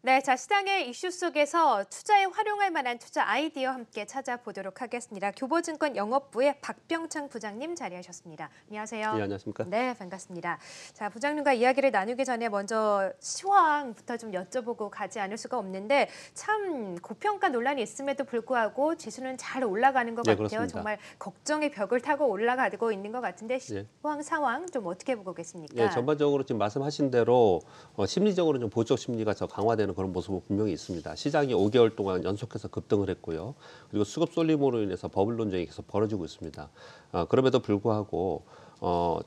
네, 자 시장의 이슈 속에서 투자에 활용할 만한 투자 아이디어 함께 찾아보도록 하겠습니다. 교보증권 영업부의 박병창 부장님 자리하셨습니다. 안녕하세요. 예, 안녕하십니까? 네, 반갑습니다. 자, 부장님과 이야기를 나누기 전에 먼저 시황부터 좀 여쭤보고 가지 않을 수가 없는데 참 고평가 논란이 있음에도 불구하고 지수는 잘 올라가는 것 예, 같아요. 그렇습니다. 정말 걱정의 벽을 타고 올라가고 있는 것 같은데 예. 시황 상황 좀 어떻게 보고 계십니까? 예, 전반적으로 지금 말씀하신 대로 심리적으로 좀 보적 심리가 더 강화되는 그런 모습은 분명히 있습니다. 시장이 5개월 동안 연속해서 급등을 했고요. 그리고 수급 쏠림으로 인해서 버블 논쟁이 계속 벌어지고 있습니다. 그럼에도 불구하고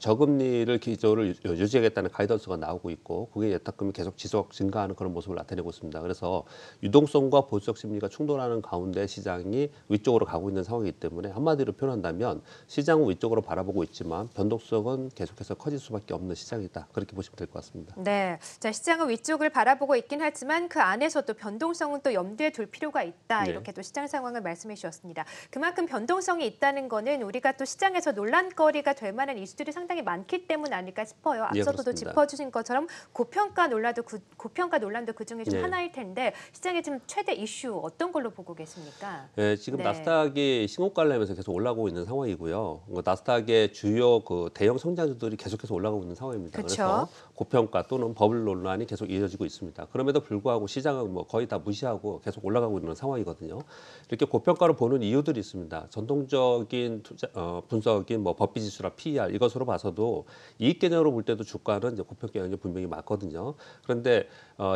저금리를 기조를 유지하겠다는 가이던스가 나오고 있고 그게 예탁금이 계속 지속 증가하는 그런 모습을 나타내고 있습니다. 그래서 유동성과 보수적 심리가 충돌하는 가운데 시장이 위쪽으로 가고 있는 상황이기 때문에 한마디로 표현한다면 시장은 위쪽으로 바라보고 있지만 변동성은 계속해서 커질 수밖에 없는 시장이다. 그렇게 보시면 될 것 같습니다. 네, 자 시장은 위쪽을 바라보고 있긴 하지만 그 안에서도 변동성은 또 염두에 둘 필요가 있다. 네. 이렇게 또 시장 상황을 말씀해 주셨습니다. 그만큼 변동성이 있다는 거는 우리가 또 시장에서 논란거리가 될 만한 이슈들이 상당히 많기 때문 아닐까 싶어요. 예, 앞서도 그렇습니다. 짚어주신 것처럼 고평가 논란도 그중에 좀 네. 하나일 텐데 시장의 지금 최대 이슈 어떤 걸로 보고 계십니까? 예, 지금 네. 나스닥이 신고가를 계속 올라가고 있는 상황이고요. 나스닥의 주요 그 대형 성장주들이 계속해서 올라가고 있는 상황입니다. 그쵸. 그래서 고평가 또는 버블 논란이 계속 이어지고 있습니다. 그럼에도 불구하고 시장은 뭐 거의 다 무시하고 계속 올라가고 있는 상황이거든요. 이렇게 고평가로 보는 이유들이 있습니다. 전통적인 분석인 뭐 법비 지수나 PER 이것으로 봐서도 이익 개념으로 볼 때도 주가는 이제 고평가 영역이 분명히 맞거든요. 그런데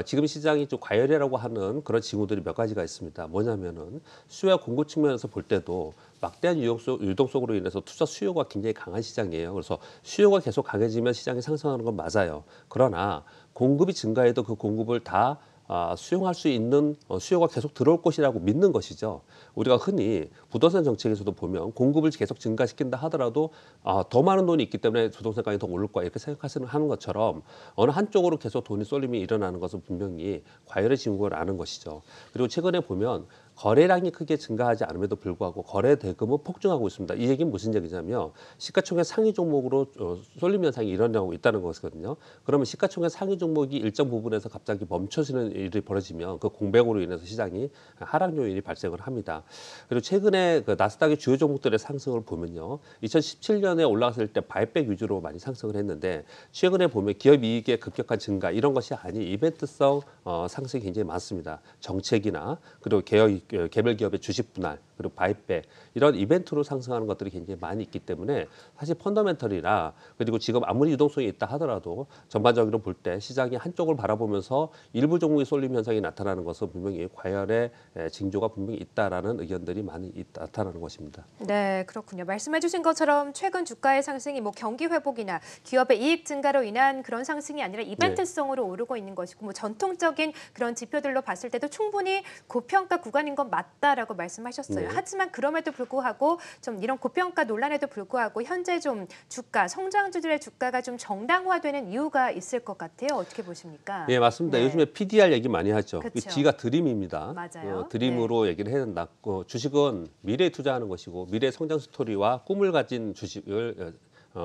지금 시장이 좀 과열이라고 하는 그런 징후들이 몇 가지가 있습니다. 뭐냐면은 수요와 공급 측면에서 볼 때도 막대한 유동성으로 인해서 투자 수요가 굉장히 강한 시장이에요. 그래서 수요가 계속 강해지면 시장이 상승하는 건 맞아요. 그러나 공급이 증가해도 그 공급을 다 수용할 수 있는 수요가 계속 들어올 것이라고 믿는 것이죠. 우리가 흔히 부동산 정책에서도 보면 공급을 계속 증가시킨다 하더라도 더 많은 돈이 있기 때문에 부동산 가격이 더 오를 거야 이렇게 생각하는 것처럼 어느 한쪽으로 계속 돈이 쏠림이 일어나는 것은 분명히 과열의 징후가 나는 것이죠. 그리고 최근에 보면 거래량이 크게 증가하지 않음에도 불구하고 거래 대금은 폭증하고 있습니다. 이 얘기는 무슨 얘기냐면 시가총액 상위 종목으로 쏠림 현상이 일어나고 있다는 것이거든요. 그러면 시가총액 상위 종목이 일정 부분에서 갑자기 멈춰지는 일이 벌어지면 그 공백으로 인해서 시장이 하락 요인이 발생을 합니다. 그리고 최근에 그 나스닥의 주요 종목들의 상승을 보면요. 2017년에 올라갔을 때 바이백 위주로 많이 상승을 했는데 최근에 보면 기업 이익의 급격한 증가 이런 것이 아닌 이벤트성 상승이 굉장히 많습니다. 정책이나 그리고 개별 기업의 주식 분할 그리고 바이백 이런 이벤트로 상승하는 것들이 굉장히 많이 있기 때문에 사실 펀더멘털이나 그리고 지금 아무리 유동성이 있다 하더라도 전반적으로 볼 때 시장이 한쪽을 바라보면서 일부 종목의 쏠림 현상이 나타나는 것은 분명히 과열의 징조가 분명히 있다라는 의견들이 많이 나타나는 것입니다. 네, 그렇군요. 말씀해 주신 것처럼 최근 주가의 상승이 뭐 경기 회복이나 기업의 이익 증가로 인한 그런 상승이 아니라 네. 이벤트성으로 오르고 있는 것이고 뭐 전통적인 그런 지표들로 봤을 때도 충분히 고평가 구간인 건 맞다라고 말씀하셨어요. 네. 하지만 그럼에도 불구하고 좀 이런 고평가 논란에도 불구하고 현재 좀 주가, 성장주들의 주가가 좀 정당화되는 이유가 있을 것 같아요. 어떻게 보십니까? 예, 맞습니다. 네. 요즘에 PDR 얘기 많이 하죠. 이 그쵸. D가 드림입니다. 맞아요. 드림으로 얘기를 해야 된다. 주식은 미래에 투자하는 것이고 미래 성장 스토리와 꿈을 가진 주식을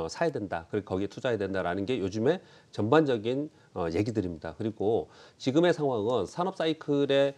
사야 된다. 그리고 거기에 투자해야 된다라는 게 요즘에 전반적인 얘기들입니다. 그리고 지금의 상황은 산업 사이클의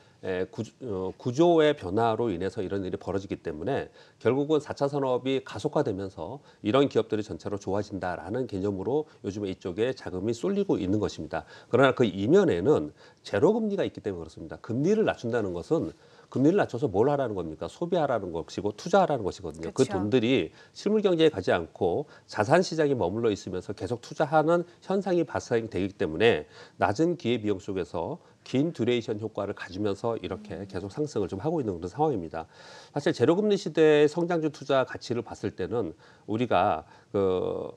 구조의 변화로 인해서 이런 일이 벌어지기 때문에 결국은 4차 산업이 가속화되면서 이런 기업들이 전체로 좋아진다라는 개념으로 요즘에 이쪽에 자금이 쏠리고 있는 것입니다. 그러나 그 이면에는 제로금리가 있기 때문에 그렇습니다. 금리를 낮춘다는 것은 금리를 낮춰서 뭘 하라는 겁니까? 소비하라는 것이고 투자하라는 것이거든요. 그 그쵸. 돈들이 실물 경제에 가지 않고 자산 시장에 머물러 있으면서 계속 투자하는 현상이 발생되기 때문에 낮은 기회 비용 속에서 긴 듀레이션 효과를 가지면서 이렇게 계속 상승을 좀 하고 있는 그런 상황입니다. 사실 제로금리 시대의 성장주 투자 가치를 봤을 때는 우리가 그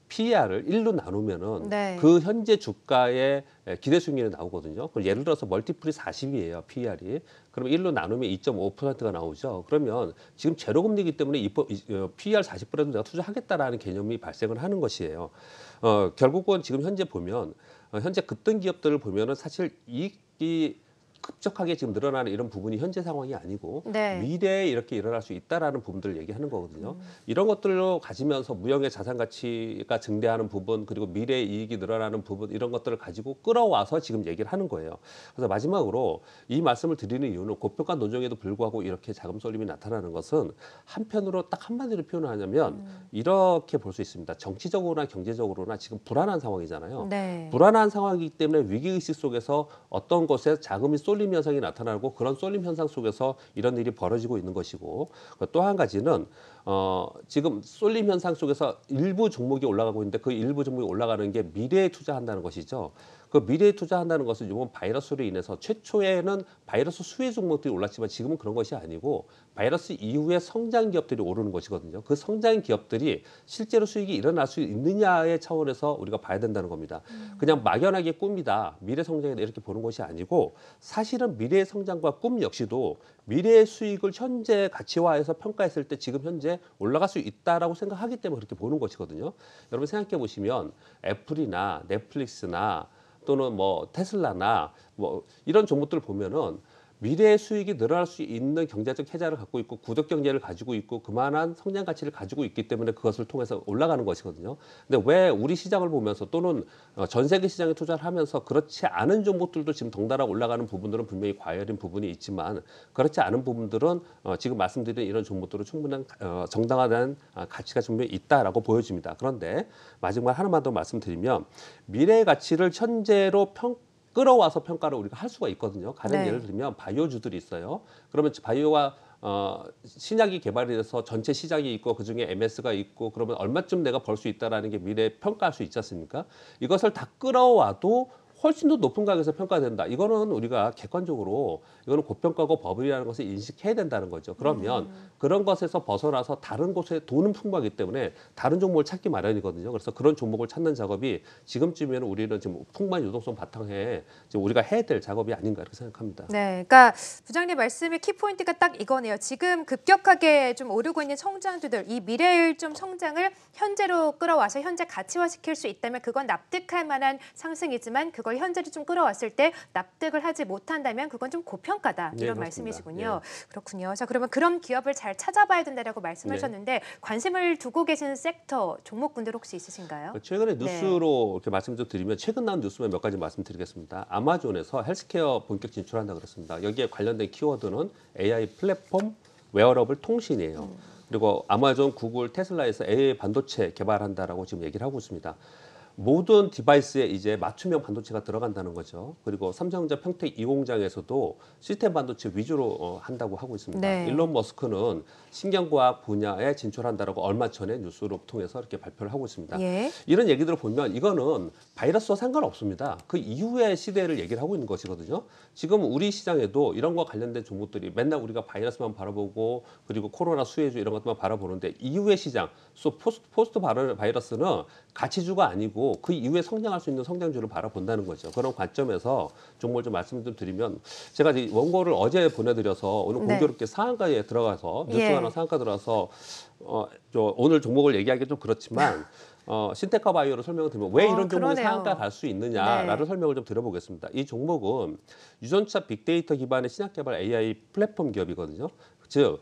PER을 1로 나누면은 네. 그 현재 주가의 기대 수익률이 나오거든요. 그럼 예를 들어서 멀티플이 40이에요, PER이. 그럼 1로 나누면 2.5%가 나오죠. 그러면 지금 제로금리이기 때문에 PER 40%도 내가 투자하겠다라는 개념이 발생을 하는 것이에요. 결국은 지금 현재 보면 현재 급등 기업들을 보면은 사실 이익이 급격하게 지금 늘어나는 이런 부분이 현재 상황이 아니고 네. 미래에 이렇게 일어날 수 있다라는 부분들을 얘기하는 거거든요. 이런 것들로 가지면서 무형의 자산 가치가 증대하는 부분 그리고 미래의 이익이 늘어나는 부분 이런 것들을 가지고 끌어와서 지금 얘기를 하는 거예요. 그래서 마지막으로 이 말씀을 드리는 이유는 고평가 논정에도 불구하고 이렇게 자금 쏠림이 나타나는 것은 한편으로 딱 한마디로 표현하자면 이렇게 볼 수 있습니다. 정치적으로나 경제적으로나 지금 불안한 상황이잖아요. 네. 불안한 상황이기 때문에 위기의식 속에서 어떤 것에 자금이 쏠림 현상이 나타나고 그런 쏠림 현상 속에서 이런 일이 벌어지고 있는 것이고 또 한 가지는 지금 쏠림 현상 속에서 일부 종목이 올라가고 있는데 그 일부 종목이 올라가는 게 미래에 투자한다는 것이죠. 그 미래에 투자한다는 것은 이번 바이러스로 인해서 최초에는 바이러스 수혜 종목들이 올랐지만 지금은 그런 것이 아니고 바이러스 이후에 성장 기업들이 오르는 것이거든요. 그 성장 기업들이 실제로 수익이 일어날 수 있느냐의 차원에서 우리가 봐야 된다는 겁니다. 그냥 막연하게 꿈이다, 미래 성장이다 이렇게 보는 것이 아니고 사실은 미래의 성장과 꿈 역시도 미래의 수익을 현재 가치화해서 평가했을 때 지금 현재 올라갈 수 있다라고 생각하기 때문에 그렇게 보는 것이거든요. 여러분 생각해 보시면 애플이나 넷플릭스나 또는 뭐 테슬라나 뭐 이런 종목들 보면은 미래의 수익이 늘어날 수 있는 경제적 혜자를 갖고 있고 구독 경제를 가지고 있고 그만한 성장 가치를 가지고 있기 때문에 그것을 통해서 올라가는 것이거든요. 근데 왜 우리 시장을 보면서 또는 전 세계 시장에 투자를 하면서 그렇지 않은 종목들도 지금 덩달아 올라가는 부분들은 분명히 과열인 부분이 있지만 그렇지 않은 부분들은 지금 말씀드린 이런 종목들은 충분한 정당화된 가치가 분명히 있다라고 보여집니다. 그런데 마지막 하나만 더 말씀드리면 미래의 가치를 현재로 끌어와서 평가를 우리가 할 수가 있거든요. 가령 네. 예를 들면 바이오주들이 있어요. 그러면 바이오가 신약이 개발이 돼서 전체 시장이 있고 그중에 MS가 있고 그러면 얼마쯤 내가 벌 수 있다라는 게 미래에 평가할 수 있지 않습니까? 이것을 다 끌어와도 훨씬 더 높은 가격에서 평가된다. 이거는 우리가 객관적으로 이거는 고평가고 버블이라는 것을 인식해야 된다는 거죠. 그러면 그런 것에서 벗어나서 다른 곳에 돈은 풍부하기 때문에 다른 종목을 찾기 마련이거든요. 그래서 그런 종목을 찾는 작업이 지금쯤에는 우리는 지금 풍부한 유동성 바탕에 지금 우리가 해야 될 작업이 아닌가 이렇게 생각합니다. 네, 그러니까 부장님 말씀의 키포인트가 딱 이거네요. 지금 급격하게 좀 오르고 있는 성장주들, 이 미래의 좀 성장을 현재로 끌어와서 현재 가치화시킬 수 있다면 그건 납득할 만한 상승이지만 그걸 현재로 좀 끌어왔을 때 납득을 하지 못한다면 그건 좀 고평가다 네, 이런 그렇습니다. 말씀이시군요. 그렇군요. 자, 그러면 그런 기업을 잘 찾아봐야 된다라고 말씀하셨는데 관심을 두고 계시는 섹터, 종목군들 혹시 있으신가요? 최근에 네. 뉴스로 이렇게 말씀 좀 드리면 최근 나온 뉴스만 몇 가지 말씀드리겠습니다. 아마존에서 헬스케어 본격 진출한다 그랬습니다. 여기에 관련된 키워드는 AI 플랫폼, 웨어러블 통신이에요. 그리고 아마존, 구글, 테슬라에서 AI 반도체 개발한다라고 지금 얘기를 하고 있습니다. 모든 디바이스에 이제 맞춤형 반도체가 들어간다는 거죠. 그리고 삼성전자 평택 2공장에서도 시스템 반도체 위주로 한다고 하고 있습니다. 네. 일론 머스크는 신경과학 분야에 진출한다라고 얼마 전에 뉴스로 통해서 이렇게 발표를 하고 있습니다. 예. 이런 얘기들을 보면 이거는 바이러스와 상관없습니다. 그 이후의 시대를 얘기를 하고 있는 것이거든요. 지금 우리 시장에도 이런 거와 관련된 종목들이 맨날 우리가 바이러스만 바라보고 그리고 코로나 수혜주 이런 것만 바라보는데 이후의 시장, 포스트 바이러스는 가치주가 아니고 그 이후에 성장할 수 있는 성장주를 바라본다는 거죠. 그런 관점에서 종목을 좀 말씀 좀 드리면 제가 이 원고를 어제 보내드려서 오늘 네. 공교롭게 상한가에 들어가서 뉴스 예. 하나 상한가 들어가서 오늘 종목을 얘기하기 좀 그렇지만 신테카 바이오를 설명을 드리면 왜 이런 종목이 그러네요. 상한가 갈 수 있느냐라는 네. 설명을 좀 드려보겠습니다. 이 종목은 유전자 빅데이터 기반의 신약 개발 AI 플랫폼 기업이거든요. 즉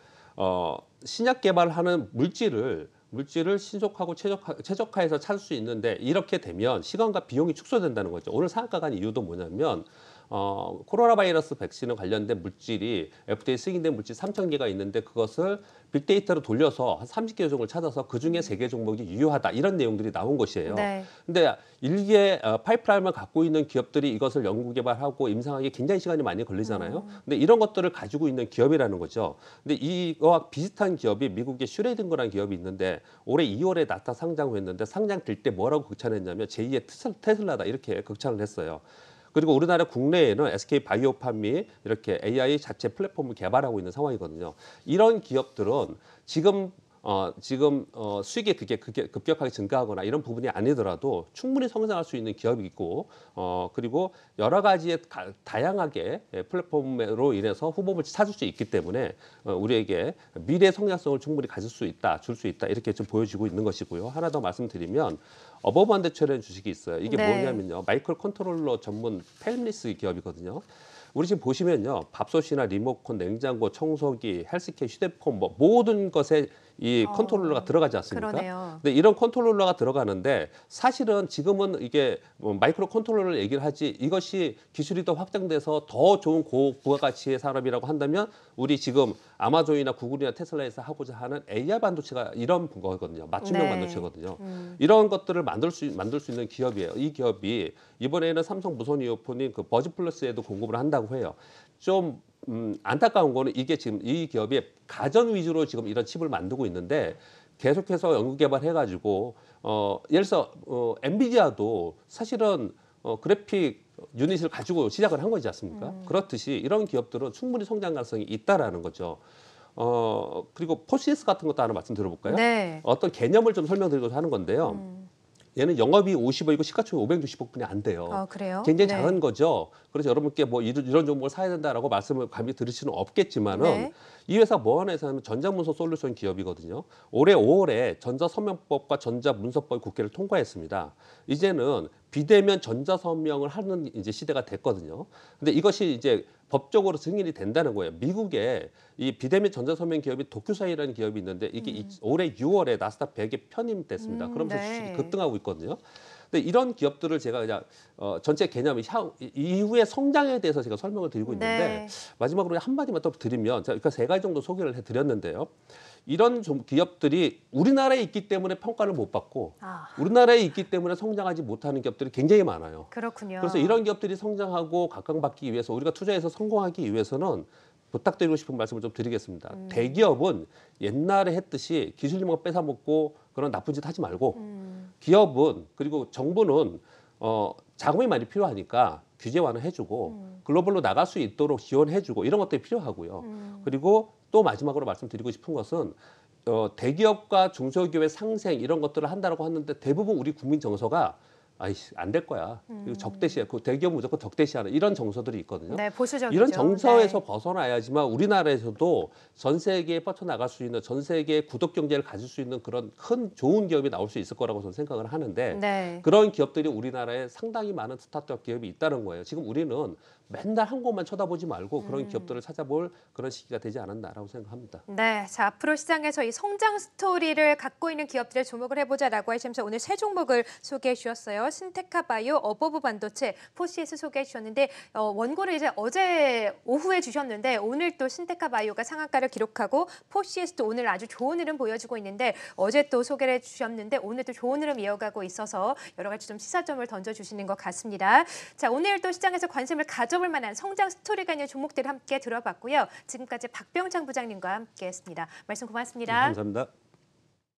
신약 개발하는 물질을 신속하고 최적화해서 찾을 수 있는데 이렇게 되면 시간과 비용이 축소된다는 거죠. 오늘 상한가 간 이유도 뭐냐면 코로나 바이러스 백신에 관련된 물질이 FDA 승인된 물질 3,000개가 있는데 그것을 빅데이터로 돌려서 한 30개 종목을 찾아서 그중에 3개 종목이 유효하다 이런 내용들이 나온 것이에요. 네. 근데 일개 파이프라인을 갖고 있는 기업들이 이것을 연구 개발하고 임상하기 굉장히 시간이 많이 걸리잖아요. 근데 이런 것들을 가지고 있는 기업이라는 거죠. 근데 이거와 비슷한 기업이 미국의 슈레딩거라는 기업이 있는데 올해 2월에 나스닥 상장했는데 상장될 때 뭐라고 극찬했냐면 제2의 테슬라다 이렇게 극찬을 했어요. 그리고 우리나라 국내에는 SK 바이오팜이 이렇게 AI 자체 플랫폼을 개발하고 있는 상황이거든요. 이런 기업들은 지금 수익이 그게 급격하게 증가하거나 이런 부분이 아니더라도 충분히 성장할 수 있는 기업이고 그리고 여러 가지의 다양하게 플랫폼으로 인해서 후보를 찾을 수 있기 때문에 우리에게 미래 성장성을 충분히 가질 수 있다, 줄 수 있다 이렇게 좀 보여지고 있는 것이고요. 하나 더 말씀드리면 어버반대처라는 주식이 있어요. 이게 네. 뭐냐면요, 마이크로 컨트롤러 전문 펠리스 기업이거든요. 우리 지금 보시면요, 밥솥이나 리모컨, 냉장고, 청소기, 헬스케어, 휴대폰 뭐 모든 것에 이 컨트롤러가 들어가지 않습니까? 그러네요. 근데 이런 컨트롤러가 들어가는데 사실은 지금은 이게 뭐 마이크로 컨트롤러를 얘기를 하지 이것이 기술이 더 확장돼서 더 좋은 고부가가치의 산업이라고 한다면 우리 지금 아마존이나 구글이나 테슬라에서 하고자 하는 AR 반도체가 이런 거거든요. 맞춤형 네. 반도체거든요. 이런 것들을 만들 수 있는 기업이에요. 이 기업이 이번에는 삼성 무선 이어폰인 그 버즈 플러스에도 공급을 한다고 해요. 좀 안타까운 거는 이게 지금 이 기업이 가전 위주로 지금 이런 칩을 만들고 있는데 계속해서 연구 개발해가지고 예를 들어서 엔비디아도 사실은 그래픽 유닛을 가지고 시작을 한 거지 않습니까? 그렇듯이 이런 기업들은 충분히 성장 가능성이 있다라는 거죠. 그리고 포시에스 같은 것도 하나 말씀 드려볼까요? 네. 어떤 개념을 좀 설명드리고자 하는 건데요. 얘는 영업이 50억이고 시가총액 560억뿐이 안 돼요. 그래요? 굉장히 네. 작은 거죠. 그래서 여러분께 뭐 이런 종목을 사야 된다라고 말씀을 감히 들을 수는 없겠지만은 네. 이 회사 뭐 하는 회사는 전자문서 솔루션 기업이거든요. 올해 5월에 전자서명법과 전자문서법 국회를 통과했습니다. 이제는 비대면 전자서명을 하는 이제 시대가 됐거든요. 근데 이것이 이제 법적으로 승인이 된다는 거예요. 미국에 이 비대면 전자서명 기업이 도큐사이라는 기업이 있는데 이게 올해 6월에 나스닥 100에 편입됐습니다. 그러면서 네. 주식이 급등하고 있거든요. 근데 이런 기업들을 제가 그냥 전체 개념이 이후의 성장에 대해서 제가 설명을 드리고 있는데 네. 마지막으로 한마디만 더 드리면 제가 그러니까 3가지 정도 소개를 해드렸는데요. 이런 좀 기업들이 우리나라에 있기 때문에 평가를 못 받고 우리나라에 있기 때문에 성장하지 못하는 기업들이 굉장히 많아요. 그렇군요. 그래서 이런 기업들이 성장하고 각광받기 위해서 우리가 투자해서 성공하기 위해서는 부탁드리고 싶은 말씀을 좀 드리겠습니다. 대기업은 옛날에 했듯이 기술력만 뺏어먹고 그런 나쁜 짓 하지 말고 기업은 그리고 정부는 자금이 많이 필요하니까 규제 완화해주고 글로벌로 나갈 수 있도록 지원해주고 이런 것들이 필요하고요. 그리고 또 마지막으로 말씀드리고 싶은 것은 대기업과 중소기업의 상생 이런 것들을 한다라고 하는데 대부분 우리 국민 정서가 아이씨 안 될 거야. 그리고 적대시야. 그 대기업 무조건 적대시하는 이런 정서들이 있거든요. 네, 보수적이죠. 이런 정서에서 네. 벗어나야지만 우리나라에서도 전 세계에 뻗쳐나갈 수 있는 전 세계의 구독 경제를 가질 수 있는 그런 큰 좋은 기업이 나올 수 있을 거라고 저는 생각을 하는데 네. 그런 기업들이 우리나라에 상당히 많은 스타트업 기업이 있다는 거예요. 지금 우리는 맨날 한 곳만 쳐다보지 말고 그런 기업들을 찾아볼 그런 시기가 되지 않았나라고 생각합니다. 네, 자 앞으로 시장에서 이 성장 스토리를 갖고 있는 기업들에 주목을 해보자라고 하시면서 오늘 세 종목을 소개해 주셨어요. 신테카바이오, 어버브 반도체, 포시에스 소개해 주셨는데 원고를 이제 어제 오후에 주셨는데 오늘 또 신테카바이오가 상한가를 기록하고 포시에스도 오늘 아주 좋은 흐름 보여주고 있는데 어제 또 소개를 해주셨는데 오늘 또 좋은 흐름 이어가고 있어서 여러 가지 좀 시사점을 던져주시는 것 같습니다. 자 오늘 또 시장에서 관심을 가져볼 만한 성장 스토리가 있는 종목들을 함께 들어봤고요. 지금까지 박병창 부장님과 함께했습니다. 말씀 고맙습니다. 감사합니다.